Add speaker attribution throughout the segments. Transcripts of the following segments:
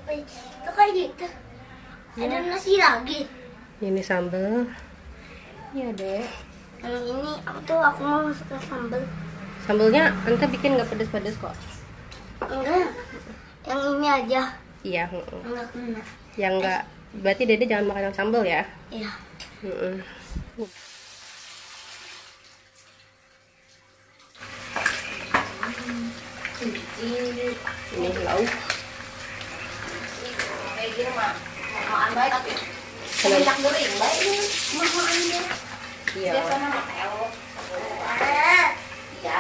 Speaker 1: Itu kayak gitu. Ada nasi lagi.
Speaker 2: Ini sambal. Iya dek.
Speaker 1: Yang ini aku mau suka sambal.
Speaker 2: Sambalnya ente bikin nggak pedes-pedes kok?
Speaker 1: Enggak. Yang ini aja.
Speaker 2: Iya.
Speaker 1: Enggak kena.
Speaker 2: Yang nggak, berarti dede jangan makan yang sambal ya?
Speaker 1: Iya.
Speaker 2: Ini lauk.
Speaker 1: Kayak gini mah. Makan baik tapi. Minyak goreng baik nih. Makan dia.
Speaker 2: Iya.
Speaker 1: Biasanya mah telur. Iya.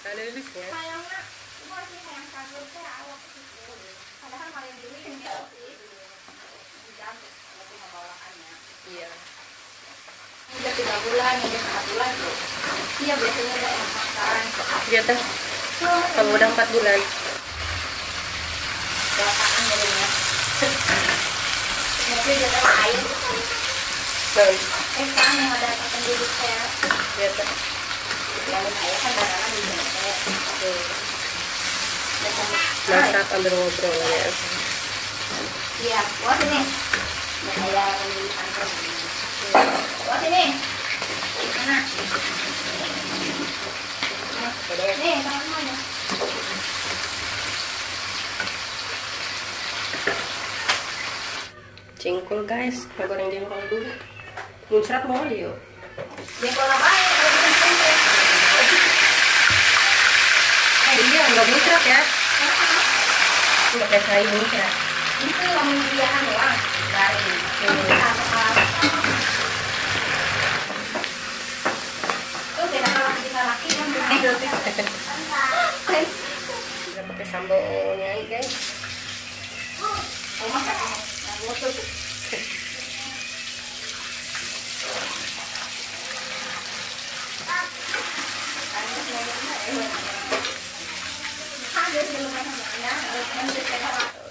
Speaker 2: Ada lilisnya. Iya.
Speaker 1: Udah 3 bulan, udah 4 bulan tuh. Iya biasanya udah enak makan.
Speaker 2: Iya teh. Kalau udah 4 bulan.
Speaker 1: Bapaan jadinya. Nanti udah ada air. Kan yang ada penduduk saya.
Speaker 2: Iya teh.
Speaker 1: Yang saya kan barangnya di sini.
Speaker 2: Masak ambil ngobrol ya.
Speaker 1: Iya, buat ini. Saya di kantor. Buat ini. Mana? Nih, tangannya.
Speaker 2: Jengkol guys, kita goreng jengkol dulu. Muncrat mau dia.
Speaker 1: Jengkol apa ya?
Speaker 2: Iya, nggak muncrat ya. Nggak kayak saya muncrat.
Speaker 1: Itu yang menyediakan doang. Dari tuh beda laki kan
Speaker 2: Kita pakai sambalnya guys.
Speaker 1: oh masak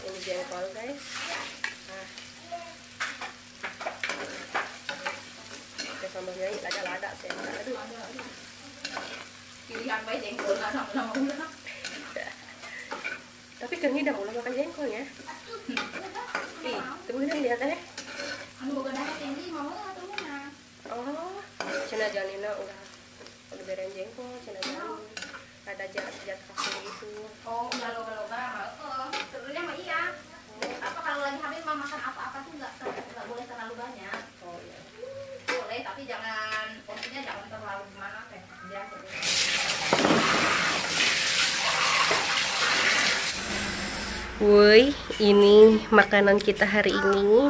Speaker 2: Ini jengkol guys. Pakai sambalnya ini lada-lada sih. Aduh.
Speaker 1: pilihan baik jengkol sama udah.
Speaker 2: Tapi kan ini udah mulai makan jengkol ya. Ih, tunggu dong lihat ya.
Speaker 1: Anu bukan ada tinggi mau atau mana?
Speaker 2: Oh, cina janina udah beren jengkol, cina janin. Ada jat kasih gitu.
Speaker 1: Oh, udah loba-loba. Sebenarnya mah iya. Apa kalau lagi hamil mah makan apa-apa tuh nggak boleh terlalu banyak.
Speaker 2: Oh iya.
Speaker 1: Boleh tapi jangan porsinya jangan terlalu gimana teh. Biasa.
Speaker 2: Woi, ini makanan kita hari ini.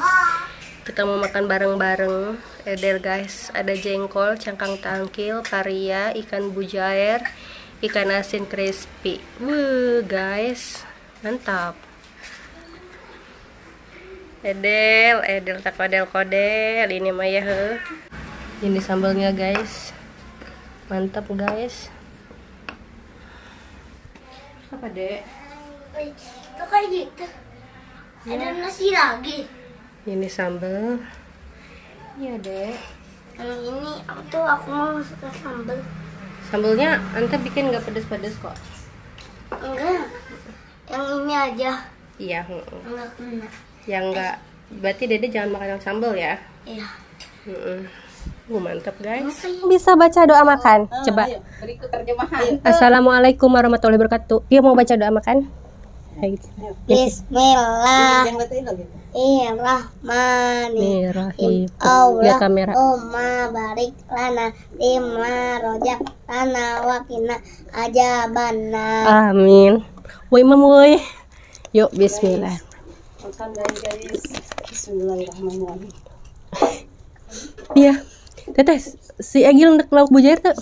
Speaker 2: Kita mau makan bareng-bareng. Edel guys, ada jengkol, cangkang tangkil, paria, ikan bujair, ikan asin crispy. Guys, mantap. Edel tak kodel ini mah ya. Ini sambalnya guys. Mantap guys. Apa dek?
Speaker 1: Itu kayak gitu. Ada nasi lagi.
Speaker 2: Ini sambal. Iya dek.
Speaker 1: Yang ini aku mau suka sambal.
Speaker 2: Sambalnya ente bikin nggak pedes-pedes kok?
Speaker 1: Enggak. Yang ini aja.
Speaker 2: Iya.
Speaker 1: Enggak kena.
Speaker 2: Yang nggak, berarti dede jangan makan yang sambal ya?
Speaker 1: Iya.
Speaker 2: Mantap guys. Bisa baca doa makan? Coba.
Speaker 1: Ayo, berikut terjemahan.
Speaker 2: Assalamualaikum warahmatullahi wabarakatuh. Dia mau baca doa makan?
Speaker 1: Bismillahirrahmanirrahim.
Speaker 2: Lihat kamera.
Speaker 1: Allahumma barik lana bima rojak lana wa qina azabannar.
Speaker 2: Amin. Woi mam woi. Yuk bismillah.
Speaker 1: Makan guys. Bismillahirrahmanirrahim.
Speaker 2: Iya. Teteh, si Egil untuk lauk bujair tuh.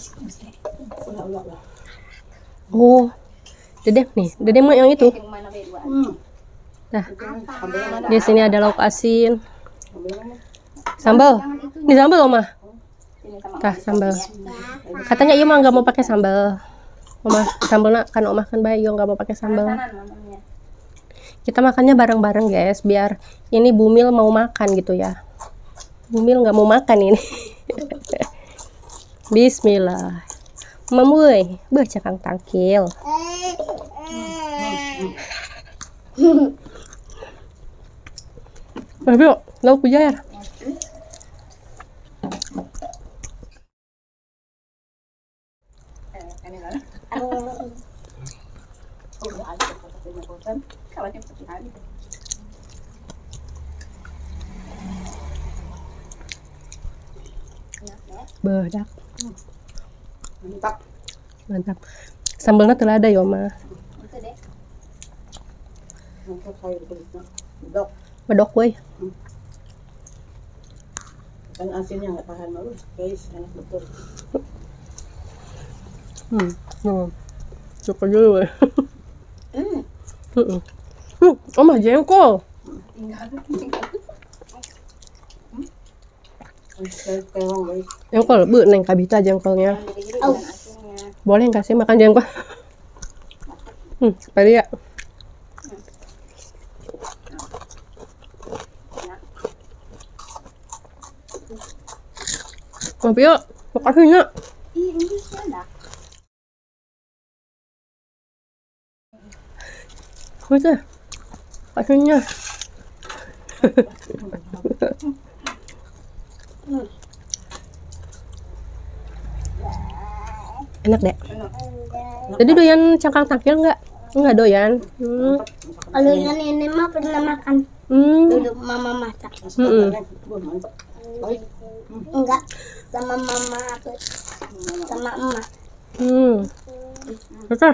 Speaker 2: Oh. Dede nih, dede mau yang itu. Nah, di sini ada lauk asin. Sambal. Ini sambal loh mah. Tah sambal. Katanya iya mah nggak mau pakai sambal. Oma sambal kan Oma kan Bayu nggak mau pakai sambal.
Speaker 1: Kanan mamanya.
Speaker 2: Kita makannya bareng-bareng guys, biar ini Bumil mau makan gitu ya. Bumil nggak mau makan ini. Bismillah. Mamuy, baca kang tangkil. Ayo, lauk pujar. Bedak.
Speaker 3: Mantap.
Speaker 2: Mantap. Sambalnya telah ada ya, Ma.
Speaker 1: Itu deh.
Speaker 3: Mantap sayur kulitnya. Bedok.
Speaker 2: Bedok, boy.
Speaker 3: Kan asinnya nggak tahan malu, guys. Enak betul.
Speaker 2: Suka dulu, boy. Oma jengkol.
Speaker 3: Terong, guys.
Speaker 2: Jengkol, bu, neng kabita jengkolnya.
Speaker 1: Gede-gede dengan asinnya.
Speaker 2: Boleh nggak sih makan jengkol? Tadi ya. Tapi yuk, makasih nak.
Speaker 1: Ih, ini enak.
Speaker 2: Udah, makasihnya. Enak deh. Jadi doyan cangkang tangkil nggak? Nggak doyan.
Speaker 4: Kalau yang ini mah pernah makan dulu mama masak.
Speaker 3: Mantap. Baik.
Speaker 4: Enggak sama mama aku sama emak.
Speaker 2: Oke.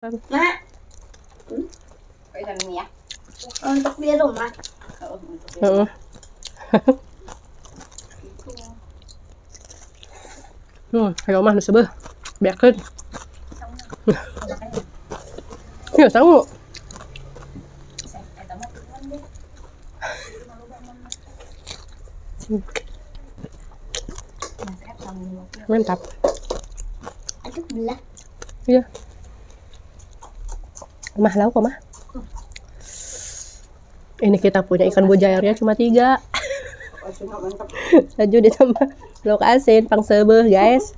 Speaker 4: Mak,
Speaker 1: Kayak ini ya.
Speaker 4: untuk di rumah.
Speaker 2: Kayak omah nu sebeuh. Beakeun. Ya, sangu. Mantap.
Speaker 4: Aduh belah.
Speaker 2: Iya. Omah lauk, Omah. Ini kita punya ikan bujairnya cuma 3.
Speaker 3: Asinnya mantap.
Speaker 2: Laju ditambah lauk asin, pang sebeuh, guys.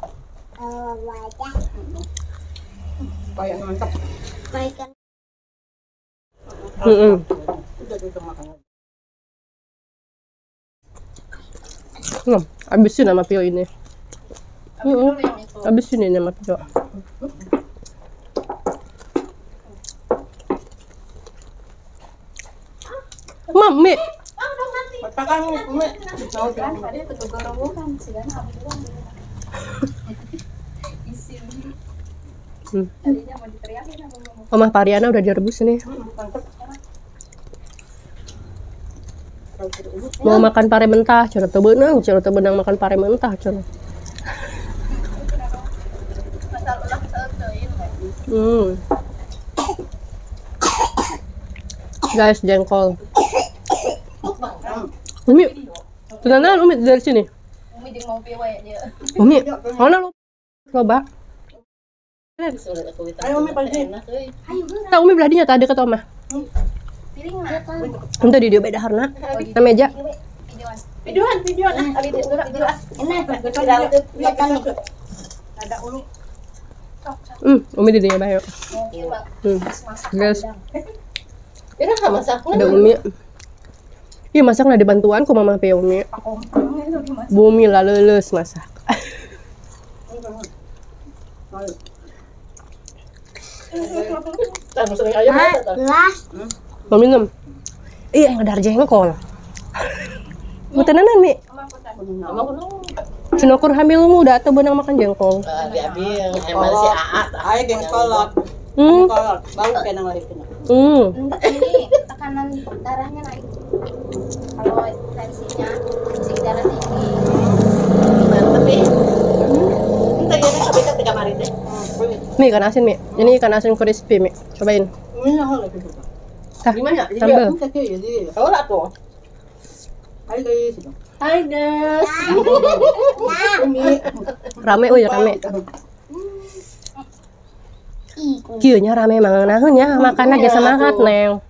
Speaker 4: Wajah.
Speaker 3: Kayak mantap.
Speaker 4: Makan.
Speaker 3: Udah kita makan.
Speaker 2: Habisin sama Pio ini.
Speaker 1: Dulu yang itu.
Speaker 2: Habisin ini sama Pio. Mami,
Speaker 3: Katakan Umi. Tahu
Speaker 1: Kan tadi itu kegorowokan sih kan habis doang. Isi. Tadinya mau diteriakin apa mau.
Speaker 2: Omah Pariana udah direbus nih.
Speaker 3: Mantap.
Speaker 2: Mau makan pare mentah, cara teu beunang makan pare mentah, cara.
Speaker 1: Masal ulah seuteun.
Speaker 2: Guys, jengkol. Umi, tenanan Umi dari sini.
Speaker 1: Umi jeung mau pieu we dia.
Speaker 2: Umi, mana lu? Loba.
Speaker 3: Ayo Umi pasti.
Speaker 2: Tak Umi belah dinya tadi kata Omah.
Speaker 1: Piring mah.
Speaker 2: Untuk di dia beda harna. Na meja.
Speaker 1: Videoan. Abi videoan.
Speaker 4: Ini lihat nih.
Speaker 3: Ada Umi.
Speaker 2: Umi di dinya bae. Guys,
Speaker 1: Pira ka masakna?
Speaker 2: ada Umi. Iya masak na dibantuan ku Mama Pe Umi. Bumi lah leuleus masak.
Speaker 4: Belas.
Speaker 2: Mau minum? Iya, yang ada jengkol. Mau tenanan, Mi? Cinokur hamilmu udah atau benang makan jengkol?
Speaker 5: Diambil emang si Aat.
Speaker 3: Ayo geng kolot.
Speaker 2: Hmm.
Speaker 3: Kolot. Baru kenang lagi kena.
Speaker 1: Ini tekanan darahnya naik. Kalau tensinya tinggi darah tinggi.
Speaker 5: Tapi entah ya sampai ke kemarin deh.
Speaker 2: Nih ikan asin, Mi. Ini ikan asin crispy, Mi. Cobain.
Speaker 3: Ini yang lagi.
Speaker 2: Tah,
Speaker 5: Gimana?
Speaker 2: sambal.
Speaker 3: Ini kecil jadi.
Speaker 5: Tahu lah tuh.
Speaker 3: Ayo guys.
Speaker 5: Hai guys.
Speaker 2: Rame ya rame. Kieu nya rame mang naheun ya makan aja semangat neng.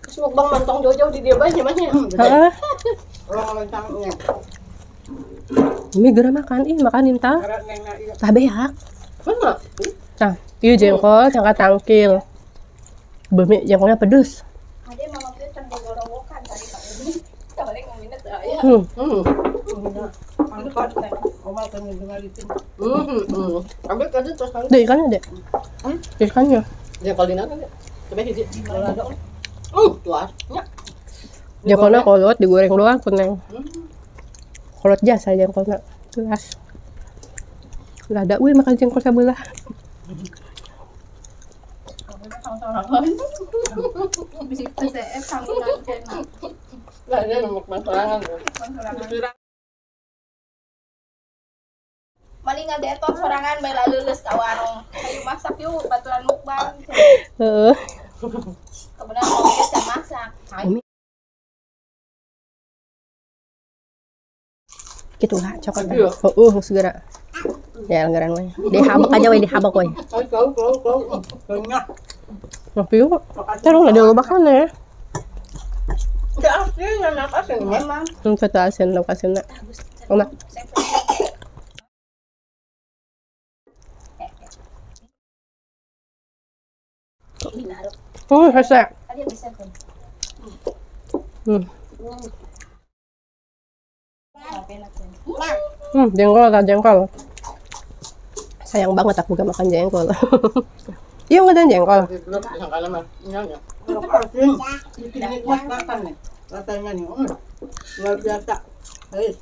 Speaker 5: Terus mukbang mantong jauh-jauh di dia banyak banyak.
Speaker 2: Heeh.
Speaker 3: Orang mancangnya.
Speaker 2: Ini geura makan makanin tah.
Speaker 3: Karena neng na iya.
Speaker 2: Tah beak.
Speaker 5: Mana?
Speaker 2: Tah, ieu jengkol cangka tangkil. Beumi jengkolnya pedes.
Speaker 1: Ada mama tuh can gogorowokan tadi Pak ini. Kemarin ngominnya tuh ya.
Speaker 3: Angkat. Oma kan dengar itu.
Speaker 5: Ambil kan terus kan.
Speaker 2: Deh ikannya deh. Ikannya.
Speaker 5: Dia kalau dina kan. Coba hiji. Kalau ada. Tuas. Ya.
Speaker 2: Jengkolnya kolot digoreng doang kuneng. Kolot jasa jengkolnya. Jelas. Lah ada we makan jengkol sabelah.
Speaker 1: Bisa PCF sambungan channel.
Speaker 5: Lah dia mukbang sorangan.
Speaker 1: Maling ngadetok sorangan bae leuleus ka warung. Hayu masak yuk baturan mukbang.
Speaker 2: Heeh.
Speaker 1: Kebenaran mau dia can masak.
Speaker 2: Gitu lah coklat. Segera. Ya langgaran we. Dihabak aja we dihabak we.
Speaker 3: Kau. Banyak.
Speaker 2: Tapi yuk. Terus ada lobakan ya.
Speaker 5: Udah asli anak asli memang.
Speaker 2: Kata asin lokasinya. Oma. Rasa.
Speaker 1: Tadi bisa tuh.
Speaker 2: Jengkol tak jengkol. Sayang banget aku gak makan jengkol. Iya nggak ada jengkol.
Speaker 5: Yang kalah mah. Nyanya.
Speaker 3: Kalau asin, bikin nikmat makan nih. Rasanya nih, luar biasa. Hei,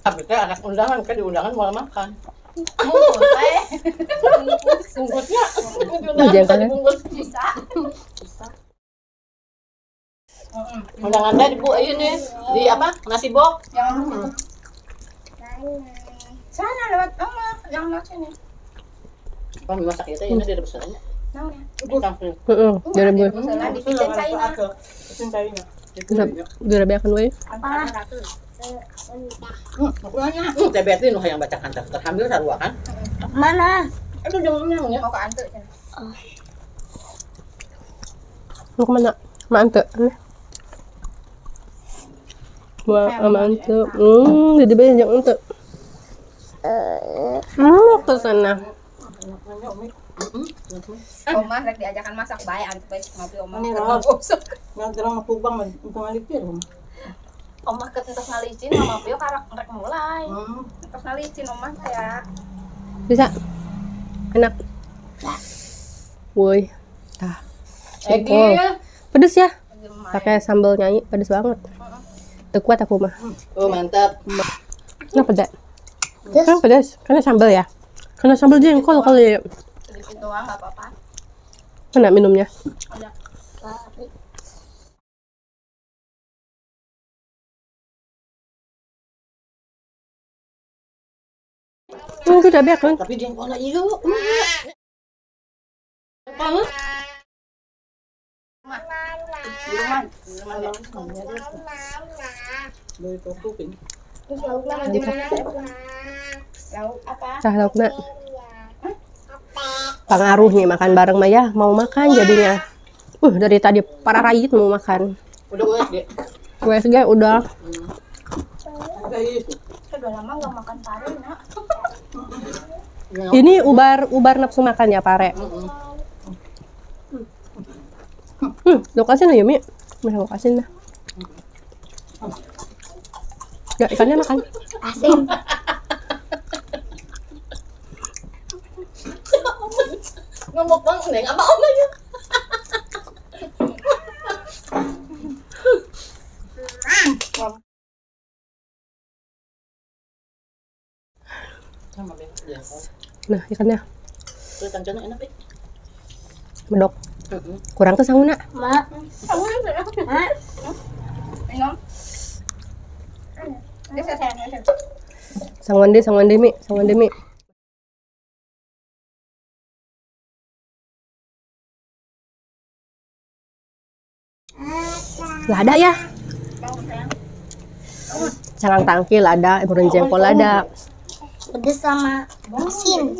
Speaker 5: Tapi teh anak undangan kan di undangan mau makan.
Speaker 1: Bungkus bae.
Speaker 5: Bungkusnya.
Speaker 2: Jengkolnya.
Speaker 5: Bungkus.
Speaker 1: Bisa.
Speaker 5: Undangan teh Bu ayo nih di apa? Nasi bok.
Speaker 1: Yang sana lewat mama yang lewat sini.
Speaker 5: Kami masak itu ya dia ada pesanannya.
Speaker 1: Naon
Speaker 2: Dari gue.
Speaker 1: Pesanan di kitchen China.
Speaker 3: cintainya.
Speaker 2: Udah beakan we.
Speaker 5: Makanya. Teh Betty nu hayang bacakan daftar hamil sarua kan?
Speaker 4: Mana?
Speaker 5: Aduh jangan ya.
Speaker 1: Mau ke Ante cenah.
Speaker 2: Mau kemana? Mantep. Wah, mantep. Jadi banyak untuk. Ke sana.
Speaker 1: Oma rek diajakan masak bae ante bae ngopi oma.
Speaker 3: Ini
Speaker 1: Keur
Speaker 3: rawat.
Speaker 1: gosok.
Speaker 3: Nggak terang mapubang, untuk ngalipir.
Speaker 1: Oma ketentos ngalicin mama pio karak rek mulai. Terus ngalicin oma saya.
Speaker 2: Bisa. Enak. Woi. Tah.
Speaker 5: Egi.
Speaker 2: Pedes ya? Pakai sambal nyanyi pedes banget. Tuh kuat aku mah.
Speaker 5: Oh mantap.
Speaker 2: Kenapa pedas? Kenapa pedas? Karena sambal ya? Karena sambal jengkol kali.
Speaker 1: Sedikit doang enggak apa-apa.
Speaker 2: Mana minumnya?
Speaker 1: Ada.
Speaker 2: Udah biar kan?
Speaker 5: Tapi jengkolnya iya. Banget.
Speaker 3: Dari tutupin.
Speaker 1: Terus lauknya gimana? Lauk apa?
Speaker 2: Cah laukna. Pengaruh nih makan bareng mah ya, mau makan jadinya. Dari tadi para rayit mau makan.
Speaker 5: Udah USG.
Speaker 2: USG udah.
Speaker 3: Guys,
Speaker 1: Udah lama enggak makan pare, Nak.
Speaker 2: Ini ubar nafsu makan ya pare. Lokasi ya Mi. Mana lokasi nah. Ya ikannya makan.
Speaker 4: Asin.
Speaker 5: Ngomong bang, neng apa om aja.
Speaker 2: Nah ikannya
Speaker 5: Terus kancana enak nih.
Speaker 2: medok. Kurang tuh sanguna.
Speaker 4: Mak. Mak.
Speaker 1: Minum. Geser.
Speaker 2: Sangwande Mi. Lah ada ya. Calang tangkil ada, goreng jengkol ada.
Speaker 4: Pedes sama asin.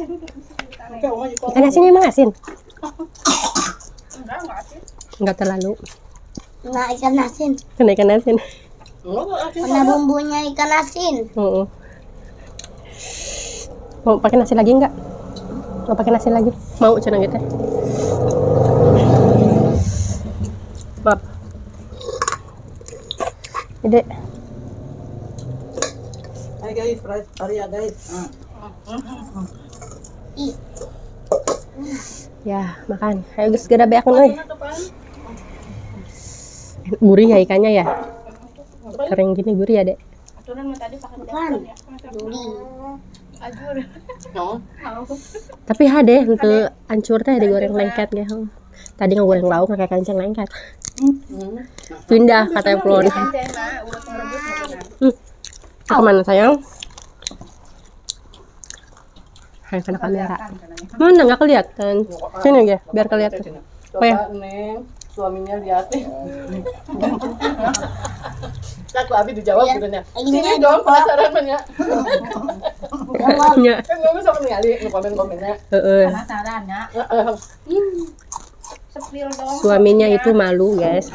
Speaker 2: Ikan asinnya emang asin?
Speaker 1: Enggak sih.
Speaker 2: Enggak terlalu.
Speaker 4: Nah, ikan asin.
Speaker 2: Kena ikan asin.
Speaker 4: Mana bumbunya ikan asin.
Speaker 2: Mau pakai nasi lagi enggak? Mau pakai nasi lagi? Mau cenang gitu. Maaf. Ide.
Speaker 3: Hai guys, Arya guys.
Speaker 2: Ya, makan. Ayo guys, gada beak euy. Gurih ya ikannya ya. Kering gini gurih ya, Dek.
Speaker 1: Aturan mah tadi pakai
Speaker 4: Bukan.
Speaker 1: duri. Ajur.
Speaker 2: Tapi deh untuk ancur teh digoreng lengket ya. Tadi ngegoreng lauk kayak kancing lengket. Pindah ke teflon.
Speaker 1: Kancing mah udah ngerebus gitu.
Speaker 2: Kemana sayang? Hai kena kamera. Mana nggak kelihatan? Sini ya, biar kelihatan. Oh ya.
Speaker 5: Coba Neng, suaminya liatin. Aku Abi dijawab
Speaker 4: Iya.
Speaker 5: gitu nya.
Speaker 4: Ini
Speaker 5: Sini dong penasaran banyak.
Speaker 2: Ya.
Speaker 5: Kan gue bisa ningali nu komen-komennya.
Speaker 2: Heeh.
Speaker 1: Penasaran ya. Sepil dong.
Speaker 2: Suaminya itu malu, guys.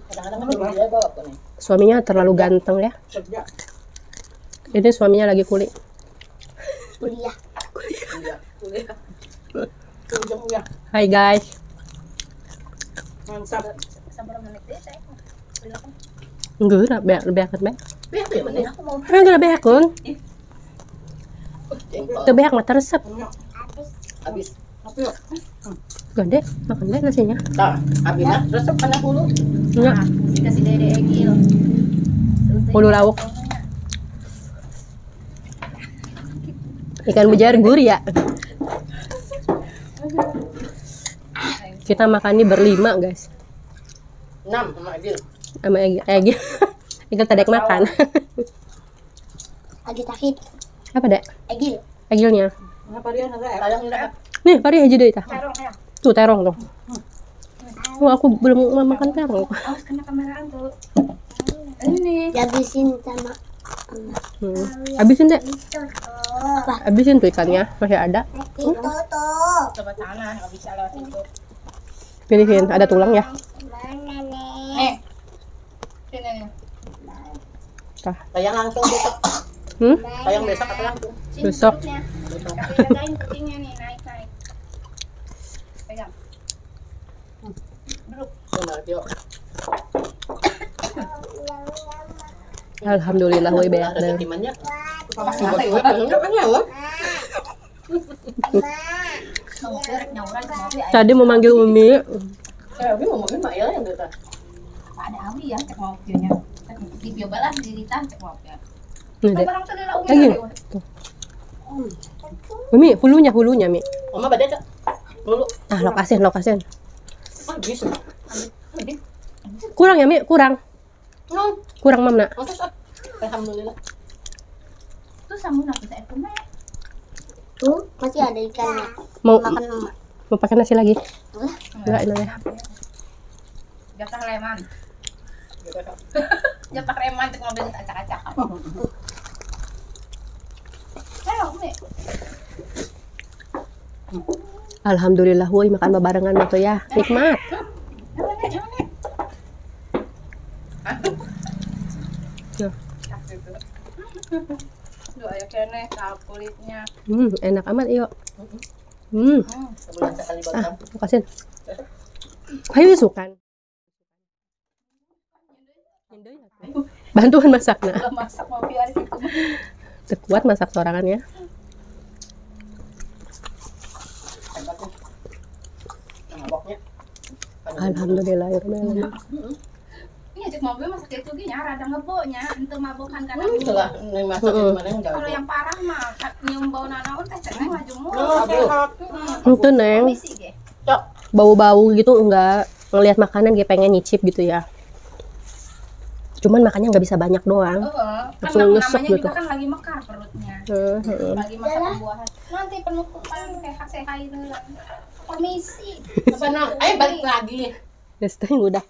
Speaker 5: Kadang-kadang kan dia bawa kok nih.
Speaker 2: Suaminya terlalu ganteng ya.
Speaker 3: Kerja.
Speaker 2: Ini suaminya lagi kulit.
Speaker 4: kuliah.
Speaker 5: Kuliah.
Speaker 2: Hai guys.
Speaker 3: Mantap.
Speaker 1: Sabar menit deh saya.
Speaker 2: Enggak, lebih akut baik.
Speaker 5: Biar tuh ya mana?
Speaker 1: Aku mau
Speaker 2: Enggak lebih akun.
Speaker 5: Jengkol.
Speaker 2: Lebih ak mata resep.
Speaker 5: Habis.
Speaker 3: Tapi yuk.
Speaker 2: Gede, makan deh nasinya.
Speaker 5: Tah, habis mah resep anak dulu.
Speaker 2: Enggak,
Speaker 1: dikasih dede egil.
Speaker 2: ulu lauk. Ikan mujair gurih ya. Kita makan ini berlima guys.
Speaker 5: 6 sama Agil.
Speaker 2: Sama Egi. Egi tadek makan.
Speaker 4: Agi takit.
Speaker 2: Apa dek?
Speaker 4: Egil.
Speaker 2: Egilnya.
Speaker 3: Kenapa dia nggak?
Speaker 5: Tayang udah.
Speaker 2: Nih, pari aja deh tah.
Speaker 1: Terong ya.
Speaker 2: Tuh terong tuh. Oh, aku belum mau makan terong.
Speaker 1: Awas kena kameraan tuh. Ini.
Speaker 4: Dihabisin sama
Speaker 2: Habisin deh.
Speaker 4: apa?
Speaker 2: Habisin tuh ikannya, masih ada.
Speaker 4: Itu tuh.
Speaker 1: Coba sana, nggak bisa lewat itu.
Speaker 2: Pilihin, ada tulang ya.
Speaker 4: Mana nih?
Speaker 1: Nih. Sini nih.
Speaker 5: Tayang langsung besok. Tayang besok atau langsung?
Speaker 1: Sini
Speaker 2: Besok.
Speaker 1: duduknya. Tapi jagain kucingnya nih, naik. Pegang. Duduk.
Speaker 5: Benar, Tio.
Speaker 2: Alhamdulillah, woi beak
Speaker 5: Ada
Speaker 2: deh.
Speaker 5: timannya.
Speaker 1: Masih
Speaker 5: Buat gue enggak kan ya, Wak?
Speaker 1: Mau kerek nyauran ke mobil.
Speaker 2: Tadi mau manggil Umi.
Speaker 5: Abi ngomongin Mak El yang kita.
Speaker 1: Ada Abi ya cek mobilnya. Di bio balas di Rita cek mobil.
Speaker 2: Nih deh.
Speaker 1: Barang tadi lah Umi.
Speaker 2: Lagi. Tuh. Umi, hulunya Mi.
Speaker 5: Oma badai Cak. Dulu.
Speaker 2: Ah, lokasin.
Speaker 5: Ah, bisa.
Speaker 2: Kurang ya Mi, kurang.
Speaker 5: No.
Speaker 2: Kurang Mamna.
Speaker 5: Mantap ah. Alhamdulillah.
Speaker 1: Tuh sambung aku saya tuh Mek.
Speaker 4: Tuh masih ada ikannya.
Speaker 2: Mau
Speaker 4: Makan mama.
Speaker 2: mau pakai nasi lagi?
Speaker 4: Boleh.
Speaker 2: Enggak, ini ya.
Speaker 1: Jatah leman. Jatah leman cek mobil acak-acak. Ayo Umi.
Speaker 2: Alhamdulillah, woi makan bebarengan mah tuh ya. Nikmat. Ya.
Speaker 1: Duh ayo kene kulitnya.
Speaker 2: Enak amat iyo.
Speaker 5: Sebulan sekali
Speaker 2: Ah,
Speaker 5: banget.
Speaker 2: makasih. Ayo isukan. Bantuan masaknya.
Speaker 1: Udah masak mau biar itu.
Speaker 2: Tekuat masak sorangan ya.
Speaker 5: Maboknya.
Speaker 2: Alhamdulillah ya Rabbil.
Speaker 1: Iya cek mobil masak itu gini rada ngebonya, ente mabokan karena
Speaker 5: Itulah yang masak di mana yang
Speaker 1: kalau
Speaker 5: jauh.
Speaker 1: yang parah mah nyium bau nanaon teh cenah maju mulu.
Speaker 2: Itu Neng,
Speaker 1: Komisi ge.
Speaker 5: Cok.
Speaker 2: bau-bau gitu enggak ngelihat makanan kayak pengen nyicip gitu ya. Cuman makannya nggak bisa banyak doang.
Speaker 1: Kan
Speaker 2: Langsung nyesek
Speaker 1: namanya
Speaker 2: gitu.
Speaker 1: juga kan lagi mekar perutnya. Lagi masak pembuahan. Nanti penutupan kayak sehat itu. Komisi.
Speaker 5: Apa nang? Ayo balik lagi.
Speaker 2: Ya, udah.